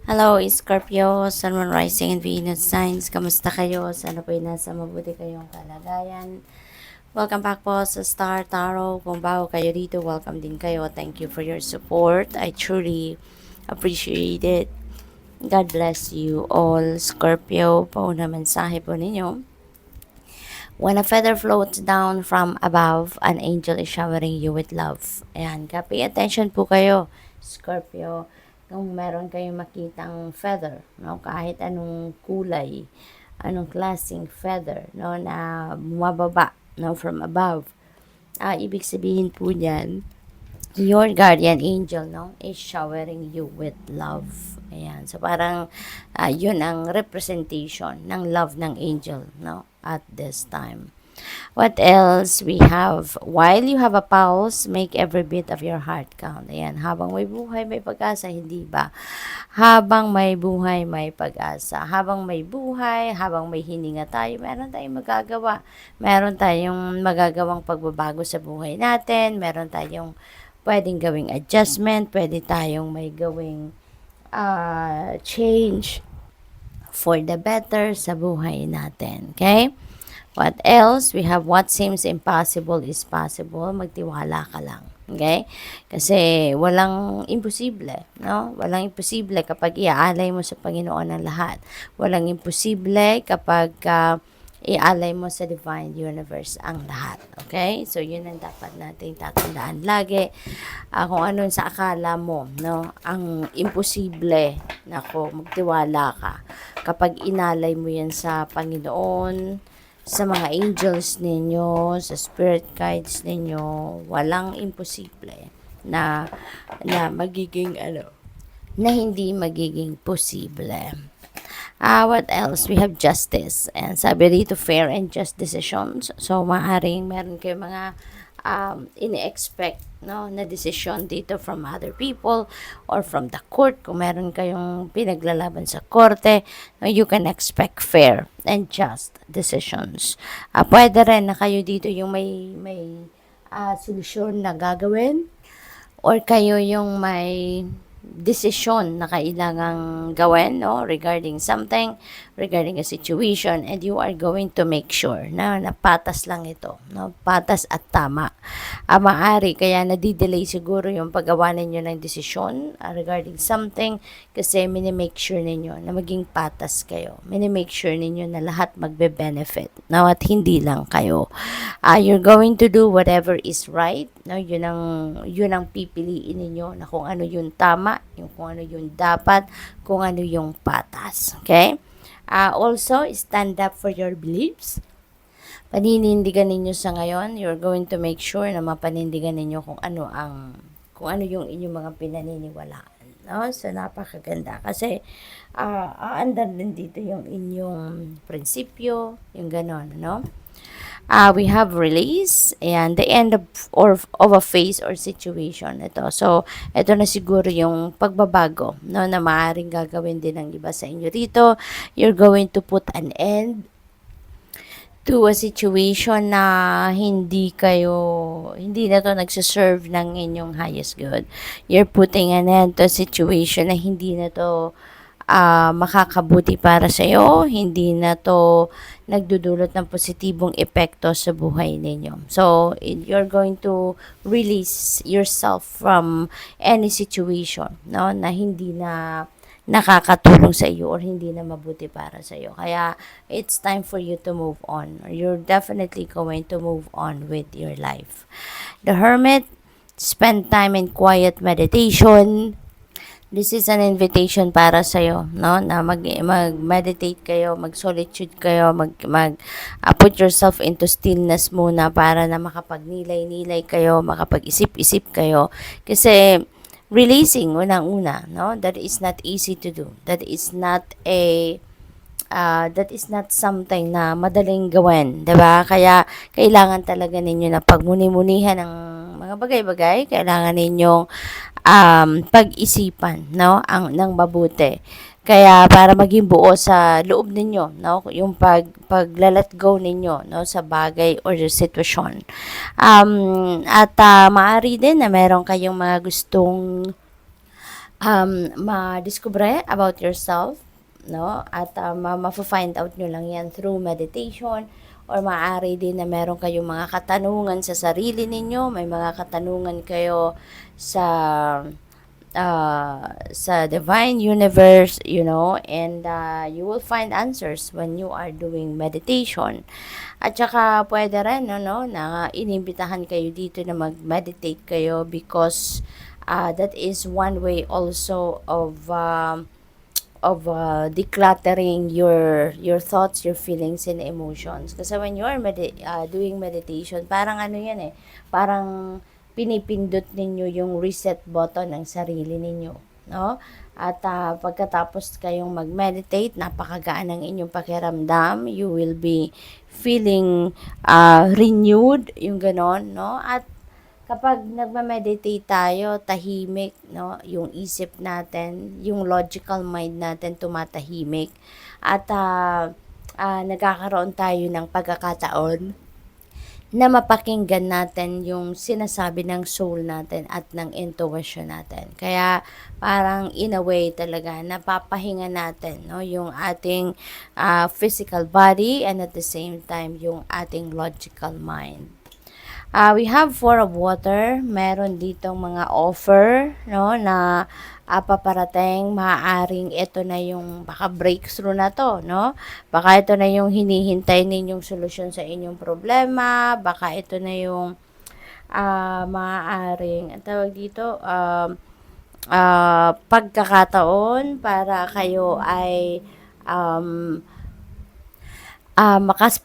Hello, Scorpio, Sun, Moon, Rising, and Venus signs. Kamusta kayo? Sana po'y nasa mabuti kayong kalagayan. Welcome back po sa Star Tarot. Kung bago kayo dito, welcome din kayo. Thank you for your support. I truly appreciate it. God bless you all. Scorpio, pauna mensahe po ninyo. When a feather floats down from above, an angel is showering you with love. Ayan, pay attention po kayo, Scorpio. Kung meron kayong makitang feather, no, kahit anong kulay, anong klaseng feather, no, na bumababa, no, from above. Ibig sabihin po niyan, your guardian angel, no, is showering you with love. Ayan. So, parang, yun ang representation ng love ng angel, no, at this time. What else we have? While you have a pulse, make every bit of your heart count. Ayan, habang may buhay, may pag-asa, hindi ba? Habang may buhay, may pag-asa. Habang may buhay, habang may hininga tayo, meron tayong magagawa. Meron tayong magagawang pagbabago sa buhay natin. Meron tayong pwedeng gawing adjustment. Pwede tayong may gawing change for the better sa buhay natin. Okay? What else? We have what seems impossible is possible. Magtiwala ka lang. Okay? Kasi walang imposible, no? Walang imposible kapag iaalay mo sa Panginoon ang lahat. Walang imposible kapag ialay mo sa divine universe ang lahat. Okay? So, yun ang dapat nating tatandaan lagi. Kung ano sa akala mo, no? Ang imposible, nako, magtiwala ka. Kapag inalay mo yan sa Panginoon, sa mga angels ninyo, sa spirit guides ninyo, walang imposible na magiging na hindi magiging posible. What else? We have justice. And sabi dito, fair and just decisions. So, maaaring meron kayo mga ini-expect, no, na decision dito from other people or from the court. Kung meron kayong pinaglalaban sa korte, no, you can expect fair and just decisions. Pwede rin na kayo dito yung may solusyon na gagawin or kayo yung may desisyon na kailangang gawin, no, regarding something, regarding a situation, and you are going to make sure na patas lang ito, no, patas at tama. Maari kaya nadidelay siguro yung paggawa ninyo ng desisyon regarding something kasi minimake sure ninyo na maging patas kayo. Minimake sure ninyo na lahat magbe-benefit, no, at hindi lang kayo. You're going to do whatever is right, no, yun ang pipiliin ninyo na kung ano yung tama, kung ano yung dapat, kung ano yung patas. Okay? Also, stand up for your beliefs. Paninindigan ninyo sa ngayon, you're going to make sure na mapanindigan ninyo kung ano yung inyong mga pinaniniwalaan. No? So, napakaganda. Kasi, aandar din dito yung inyong prinsipyo, yung ganon, no? We have release and the end of a phase or situation ito. So, ito na siguro yung pagbabago, no, na maaaring gagawin din ng iba sa inyo dito. You're going to put an end to a situation na hindi na to nagsiserve ng inyong highest good. You're putting an end to a situation na hindi na to makakabuti para sa iyo, hindi na to nagdudulot ng positibong epekto sa buhay ninyo. So, you're going to release yourself from any situation, no, na hindi na nakakatulong sa iyo or hindi na mabuti para sa iyo. Kaya, it's time for you to move on. You're definitely going to move on with your life. The Hermit, spend time in quiet meditation. This is an invitation para sa iyo, no? Na mag-meditate kayo, mag-solitude kayo, put yourself into stillness muna para na makapagnilay-nilay kayo, makapag-isip-isip kayo. Kasi releasing unang-una, no? That is not easy to do. That is not something na madaling gawin, 'di ba? Kaya kailangan talaga ninyo na pagmuni-munihan ng mga bagay-bagay, kailangan ninyong pag-isipan, no, ng mabuti. Kaya para maging buo sa loob ninyo, no, yung pag-let go ninyo, no, sa bagay or sitwasyon. At maaari din na meron kayong mga gustong madiskubre about yourself, no? At ma-find out nyo lang yan through meditation, or maaari din na meron kayong mga katanungan sa sarili ninyo, may mga katanungan kayo sa sa divine universe, and you will find answers when you are doing meditation. At saka pwede rin, no, na inimbitahan kayo dito na mag-meditate kayo, because that is one way also of decluttering your thoughts, your feelings and emotions. Kasi when you are doing meditation, parang ano yan parang pinipindot ninyo yung reset button ng sarili ninyo, no? At pagkatapos kayong mag-meditate, napakagaan ng inyong pakiramdam. You will be feeling renewed, yung ganon, no? At kapag nagma-meditate tayo, tahimik, no? Yung isip natin, yung logical mind natin tumatahimik. At nagkakaroon tayo ng pagkakataon na mapakinggan natin yung sinasabi ng soul natin at ng intuition natin. Kaya parang in a way talaga napapahinga natin, no, yung ating physical body, and at the same time yung ating logical mind. We have 4 of water. Meron ditong mga offer, no, na paparating. Maaaring ito na yung baka breakthrough na to, no? Baka ito na yung hinihintay ninyong solusyon sa inyong problema. Baka ito na yung maaaring, ang tawag dito, pagkakataon para kayo ay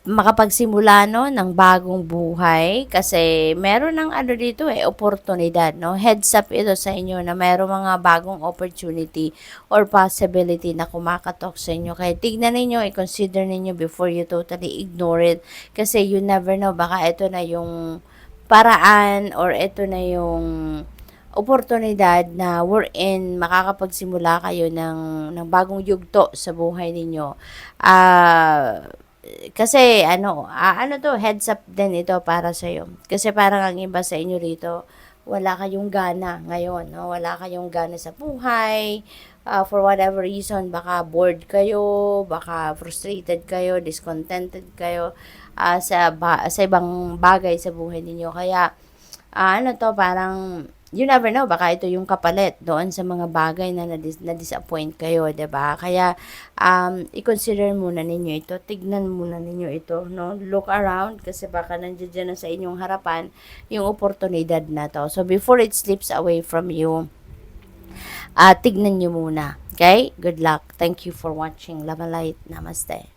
makapagsimula, no, ng bagong buhay, kasi meron ng ano dito oportunidad, no? Heads up ito sa inyo na meron mga bagong opportunity or possibility na kumakatok sa inyo. Kaya tignan ninyo, i-consider ninyo before you totally ignore it, kasi you never know, baka ito na yung paraan, or ito na yung oportunidad na wherein makakapagsimula kayo ng bagong yugto sa buhay ninyo. Kasi ano to, heads up din ito para sa iyo. Kasi parang ang iba sa inyo rito, wala kayong gana ngayon, no? Wala kayong gana sa buhay. For whatever reason, baka bored kayo, baka frustrated kayo, discontented kayo sa ibang bagay sa buhay ninyo. Kaya ano to, parang you never know, baka ito yung kapalit doon sa mga bagay na na-disappoint kayo, 'di ba? Kaya i-consider muna ninyo ito, tignan muna ninyo ito, no? Look around, kasi baka nandiyan na sa inyong harapan yung oportunidad na to. So before it slips away from you, tignan nyo muna. Okay? Good luck. Thank you for watching. Love and light. Namaste.